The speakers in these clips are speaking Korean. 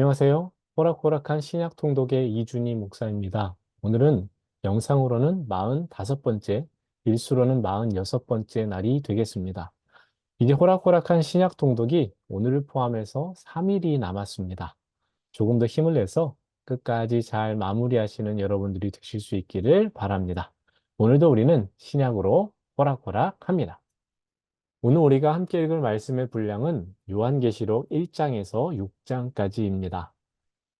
안녕하세요. 호락호락한 신약 통독의 이준희 목사입니다. 오늘은 영상으로는 45번째, 일수로는 46번째 날이 되겠습니다. 이제 호락호락한 신약 통독이 오늘을 포함해서 3일이 남았습니다. 조금 더 힘을 내서 끝까지 잘 마무리하시는 여러분들이 되실 수 있기를 바랍니다. 오늘도 우리는 신약으로 호락호락합니다. 오늘 우리가 함께 읽을 말씀의 분량은 요한계시록 1장에서 6장까지입니다.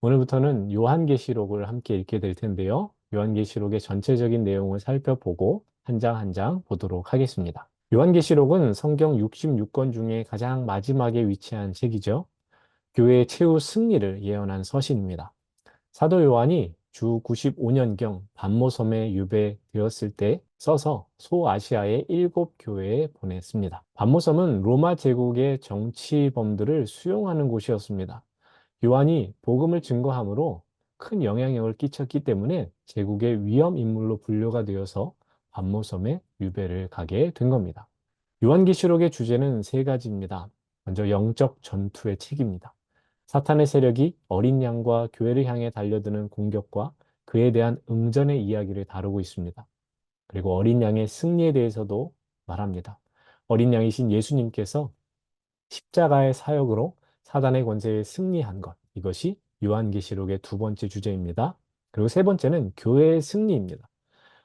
오늘부터는 요한계시록을 함께 읽게 될 텐데요. 요한계시록의 전체적인 내용을 살펴보고 한 장 한 장 보도록 하겠습니다. 요한계시록은 성경 66권 중에 가장 마지막에 위치한 책이죠. 교회의 최후 승리를 예언한 서신입니다. 사도 요한이 주 95년경 반모섬에 유배되었을 때 써서 소아시아의 7교회에 보냈습니다. 반모섬은 로마 제국의 정치범들을 수용하는 곳이었습니다. 요한이 복음을 증거함으로 큰 영향력을 끼쳤기 때문에 제국의 위험 인물로 분류가 되어서 반모섬에 유배를 가게 된 겁니다. 요한계시록의 주제는 세 가지입니다. 먼저 영적 전투의 책입니다. 사탄의 세력이 어린 양과 교회를 향해 달려드는 공격과 그에 대한 응전의 이야기를 다루고 있습니다. 그리고 어린 양의 승리에 대해서도 말합니다. 어린 양이신 예수님께서 십자가의 사역으로 사단의 권세에 승리한 것. 이것이 요한계시록의 두 번째 주제입니다. 그리고 세 번째는 교회의 승리입니다.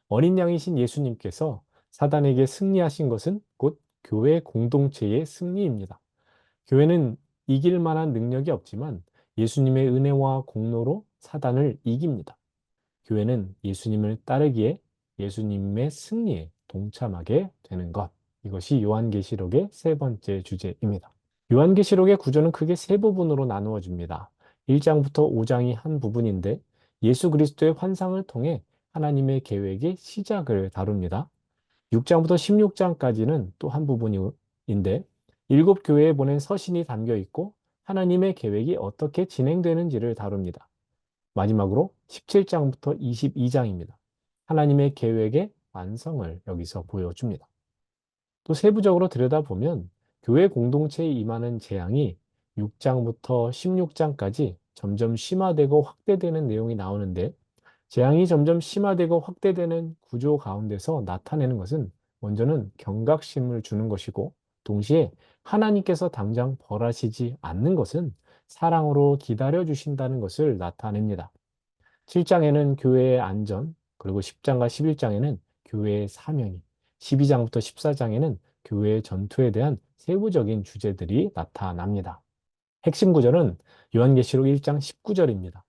어린 양이신 예수님께서 사단에게 승리하신 것은 곧 교회 공동체의 승리입니다. 교회는 이길 만한 능력이 없지만 예수님의 은혜와 공로로 사단을 이깁니다. 교회는 예수님을 따르기에 예수님의 승리에 동참하게 되는 것. 이것이 요한계시록의 세 번째 주제입니다. 요한계시록의 구조는 크게 세 부분으로 나누어집니다. 1장부터 5장이 한 부분인데 예수 그리스도의 환상을 통해 하나님의 계획의 시작을 다룹니다. 6장부터 16장까지는 또 한 부분인데 일곱 교회에 보낸 서신이 담겨 있고 하나님의 계획이 어떻게 진행되는지를 다룹니다. 마지막으로 17장부터 22장입니다. 하나님의 계획의 완성을 여기서 보여줍니다. 또 세부적으로 들여다보면 교회 공동체에 임하는 재앙이 6장부터 16장까지 점점 심화되고 확대되는 내용이 나오는데 재앙이 점점 심화되고 확대되는 구조 가운데서 나타내는 것은 먼저는 경각심을 주는 것이고 동시에 하나님께서 당장 벌하시지 않는 것은 사랑으로 기다려 주신다는 것을 나타냅니다. 7장에는 교회의 안전, 그리고 10장과 11장에는 교회의 사명이, 12장부터 14장에는 교회의 전투에 대한 세부적인 주제들이 나타납니다. 핵심 구절은 요한계시록 1장 19절입니다.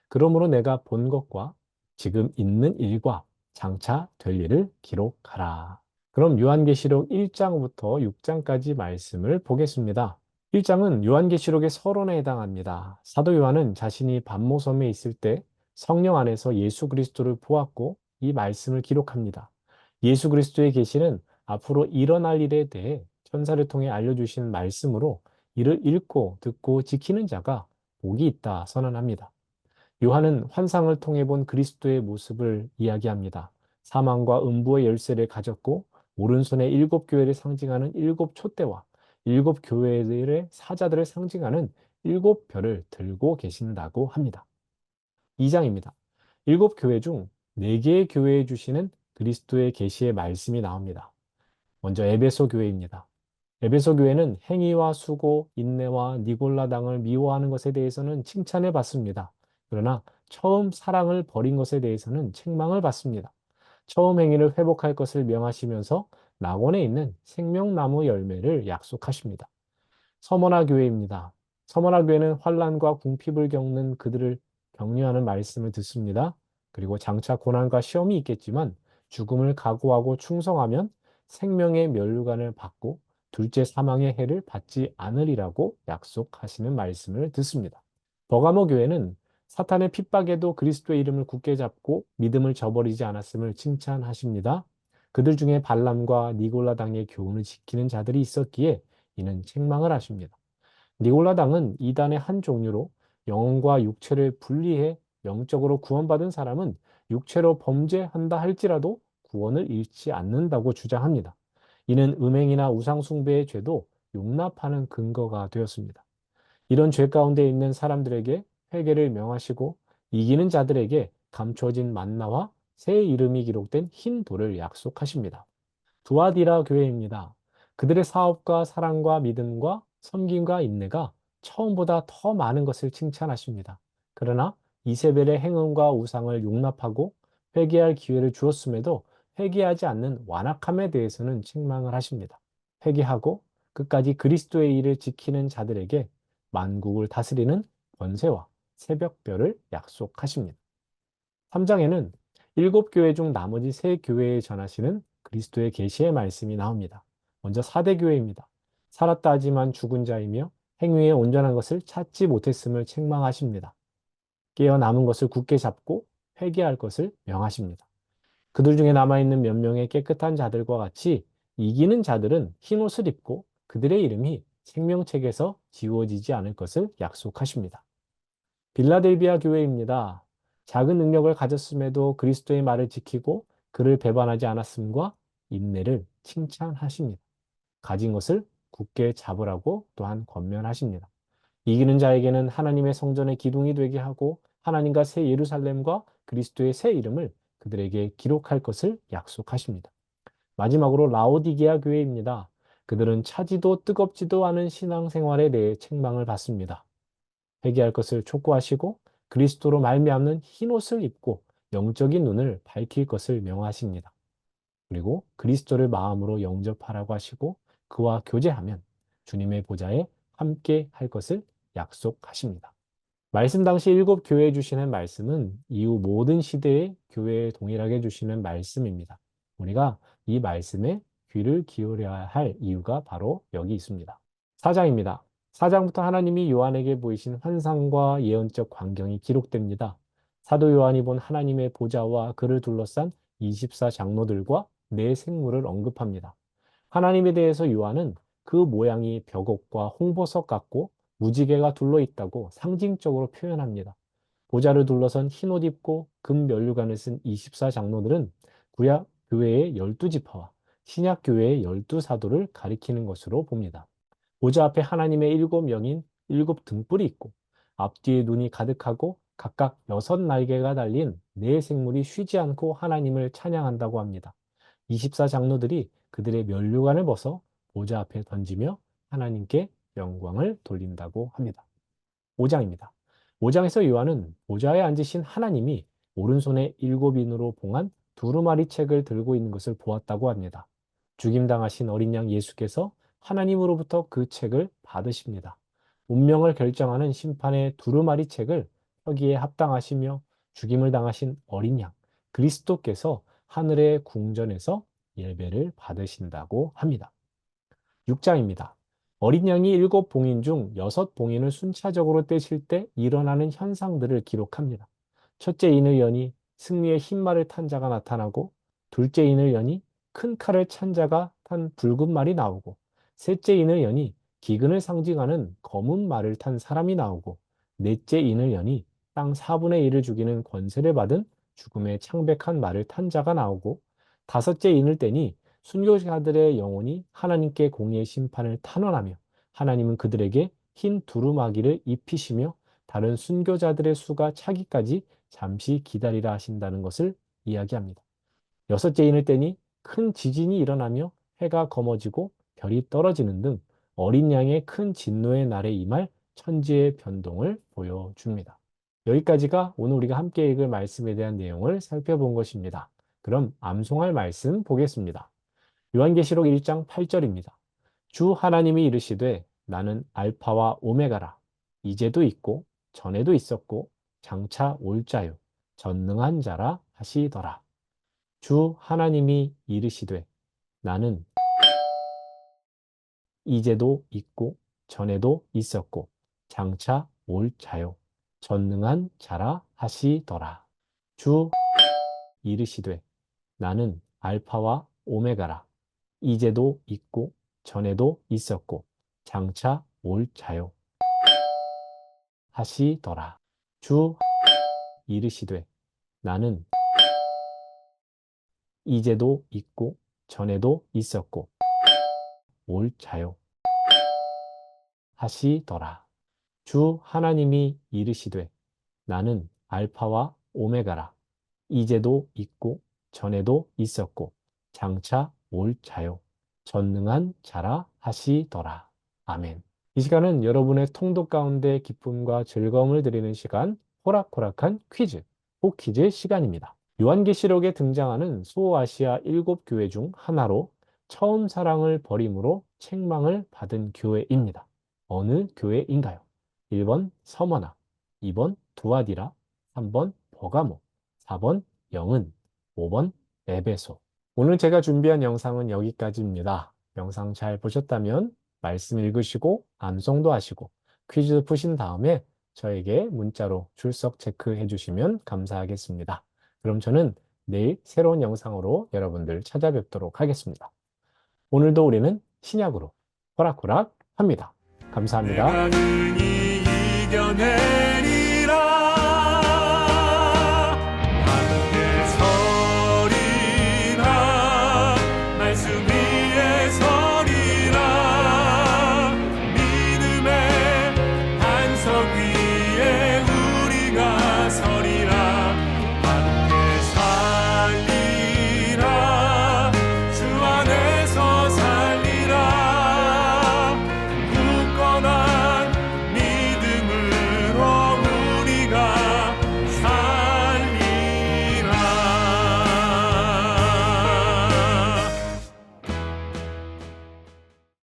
그러므로 내가 본 것과 지금 있는 일과 장차 될 일을 기록하라. 그럼 요한계시록 1장부터 6장까지 말씀을 보겠습니다. 1장은 요한계시록의 서론에 해당합니다. 사도 요한은 자신이 반모섬에 있을 때 성령 안에서 예수 그리스도를 보았고 이 말씀을 기록합니다. 예수 그리스도의 계시는 앞으로 일어날 일에 대해 천사를 통해 알려주신 말씀으로 이를 읽고 듣고 지키는 자가 복이 있다 선언합니다. 요한은 환상을 통해 본 그리스도의 모습을 이야기합니다. 사망과 음부의 열쇠를 가졌고 오른손에 7교회를 상징하는 7촛대와 7교회들의 사자들을 상징하는 7별을 들고 계신다고 합니다. 2장입니다. 7교회 중 4개의 교회에 주시는 그리스도의 계시의 말씀이 나옵니다. 먼저 에베소 교회입니다. 에베소 교회는 행위와 수고, 인내와 니골라당을 미워하는 것에 대해서는 칭찬을 받습니다. 그러나 처음 사랑을 버린 것에 대해서는 책망을 받습니다. 처음 행위를 회복할 것을 명하시면서 낙원에 있는 생명나무 열매를 약속하십니다. 서머나 교회입니다. 서머나 교회는 환난과 궁핍을 겪는 그들을 격려하는 말씀을 듣습니다. 그리고 장차 고난과 시험이 있겠지만 죽음을 각오하고 충성하면 생명의 면류관을 받고 둘째 사망의 해를 받지 않으리라고 약속하시는 말씀을 듣습니다. 버가모 교회는 사탄의 핍박에도 그리스도의 이름을 굳게 잡고 믿음을 저버리지 않았음을 칭찬하십니다. 그들 중에 발람과 니골라 당의 교훈을 지키는 자들이 있었기에 이는 책망을 하십니다. 니골라당은 이단의 한 종류로 영혼과 육체를 분리해 영적으로 구원받은 사람은 육체로 범죄한다 할지라도 구원을 잃지 않는다고 주장합니다. 이는 음행이나 우상숭배의 죄도 용납하는 근거가 되었습니다. 이런 죄 가운데 있는 사람들에게 회개를 명하시고 이기는 자들에게 감춰진 만나와 새 이름이 기록된 흰 돌을 약속하십니다. 두아디라 교회입니다. 그들의 사업과 사랑과 믿음과 섬김과 인내가 처음보다 더 많은 것을 칭찬하십니다. 그러나 이세벨의 행음과 우상을 용납하고 회개할 기회를 주었음에도 회개하지 않는 완악함에 대해서는 책망을 하십니다. 회개하고 끝까지 그리스도의 일을 지키는 자들에게 만국을 다스리는 권세와 새벽별을 약속하십니다. 3장에는 7교회 중 나머지 3교회에 전하시는 그리스도의 계시의 말씀이 나옵니다. 먼저 사대교회입니다. 살았다 하지만 죽은 자이며 행위에 온전한 것을 찾지 못했음을 책망하십니다. 깨어 남은 것을 굳게 잡고 회개할 것을 명하십니다. 그들 중에 남아있는 몇 명의 깨끗한 자들과 같이 이기는 자들은 흰옷을 입고 그들의 이름이 생명책에서 지워지지 않을 것을 약속하십니다. 빌라델비아 교회입니다. 작은 능력을 가졌음에도 그리스도의 말을 지키고 그를 배반하지 않았음과 인내를 칭찬하십니다. 가진 것을 굳게 잡으라고 또한 권면하십니다. 이기는 자에게는 하나님의 성전의 기둥이 되게 하고 하나님과 새 예루살렘과 그리스도의 새 이름을 그들에게 기록할 것을 약속하십니다. 마지막으로 라오디게아 교회입니다. 그들은 차지도 뜨겁지도 않은 신앙생활에 대해 책망을 받습니다. 회개할 것을 촉구하시고 그리스도로 말미암는 흰옷을 입고 영적인 눈을 밝힐 것을 명하십니다. 그리고 그리스도를 마음으로 영접하라고 하시고 그와 교제하면 주님의 보좌에 함께 할 것을 약속하십니다. 말씀 당시 7교회에 주시는 말씀은 이후 모든 시대의 교회에 동일하게 주시는 말씀입니다. 우리가 이 말씀에 귀를 기울여야 할 이유가 바로 여기 있습니다. 4장입니다. 4장부터 하나님이 요한에게 보이신 환상과 예언적 광경이 기록됩니다. 사도 요한이 본 하나님의 보좌와 그를 둘러싼 24장로들과 네 생물을 언급합니다. 하나님에 대해서 요한은 그 모양이 벽옥과 홍보석 같고 무지개가 둘러 있다고 상징적으로 표현합니다. 보좌를 둘러선 흰옷 입고 금 면류관을 쓴 24장로들은 구약 교회의 12지파와 신약 교회의 12사도를 가리키는 것으로 봅니다. 보좌 앞에 하나님의 7명인 7등불이 있고 앞뒤에 눈이 가득하고 각각 6날개가 달린 네 생물이 쉬지 않고 하나님을 찬양한다고 합니다. 24장로들이 그들의 면류관을 벗어 보좌 앞에 던지며 하나님께 영광을 돌린다고 합니다. 5장입니다. 5장에서 요한은 보좌에 앉으신 하나님이 오른손에 7인으로 봉한 두루마리 책을 들고 있는 것을 보았다고 합니다. 죽임당하신 어린 양 예수께서 하나님으로부터 그 책을 받으십니다. 운명을 결정하는 심판의 두루마리 책을 펴기에 합당하시며 죽임을 당하신 어린 양 그리스도께서 하늘의 궁전에서 예배를 받으신다고 합니다. 6장입니다. 어린 양이 7봉인 중 6봉인을 순차적으로 떼실 때 일어나는 현상들을 기록합니다. 첫째 인을 여니 승리의 흰말을 탄 자가 나타나고 둘째 인을 여니 큰 칼을 찬 자가 탄 붉은 말이 나오고 셋째 인을 여니 기근을 상징하는 검은 말을 탄 사람이 나오고 넷째 인을 여니 땅 4분의 1을 죽이는 권세를 받은 죽음의 창백한 말을 탄 자가 나오고 다섯째 인을 떼니 순교자들의 영혼이 하나님께 공의의 심판을 탄원하며 하나님은 그들에게 흰 두루마기를 입히시며 다른 순교자들의 수가 차기까지 잠시 기다리라 하신다는 것을 이야기합니다. 여섯째 인을 떼니 큰 지진이 일어나며 해가 검어지고 별이 떨어지는 등 어린 양의 큰 진노의 날에 임할 천지의 변동을 보여줍니다. 여기까지가 오늘 우리가 함께 읽을 말씀에 대한 내용을 살펴본 것입니다. 그럼 암송할 말씀 보겠습니다. 요한계시록 1장 8절입니다. 주 하나님이 이르시되 나는 알파와 오메가라. 이제도 있고 전에도 있었고 장차 올 자요 전능한 자라 하시더라. 주 하나님이 이르시되 나는 이제도 있고 전에도 있었고 장차 올 자요 전능한 자라 하시더라. 주 이르시되 나는 알파와 오메가라. 이제도 있고 전에도 있었고 장차 올 자요 하시더라. 주 이르시되 나는 이제도 있고 전에도 있었고 올 자요 하시더라. 주 하나님이 이르시되 나는 알파와 오메가라. 이제도 있고 전에도 있었고 장차 올 자요. 전능한 자라 하시더라. 아멘. 이 시간은 여러분의 통독 가운데 기쁨과 즐거움을 드리는 시간, 호락호락한 퀴즈, 호퀴즈 시간입니다. 요한계시록에 등장하는 소아시아 7교회 중 하나로 처음 사랑을 버림으로 책망을 받은 교회입니다. 어느 교회인가요? 1번 서머나, 2번 두아디라, 3번 버가모, 4번 영은, 5번 에베소. 오늘 제가 준비한 영상은 여기까지입니다. 영상 잘 보셨다면 말씀 읽으시고 암송도 하시고 퀴즈 푸신 다음에 저에게 문자로 출석 체크해 주시면 감사하겠습니다. 그럼 저는 내일 새로운 영상으로 여러분들 찾아뵙도록 하겠습니다. 오늘도 우리는 신약으로 호락호락 합니다. 감사합니다.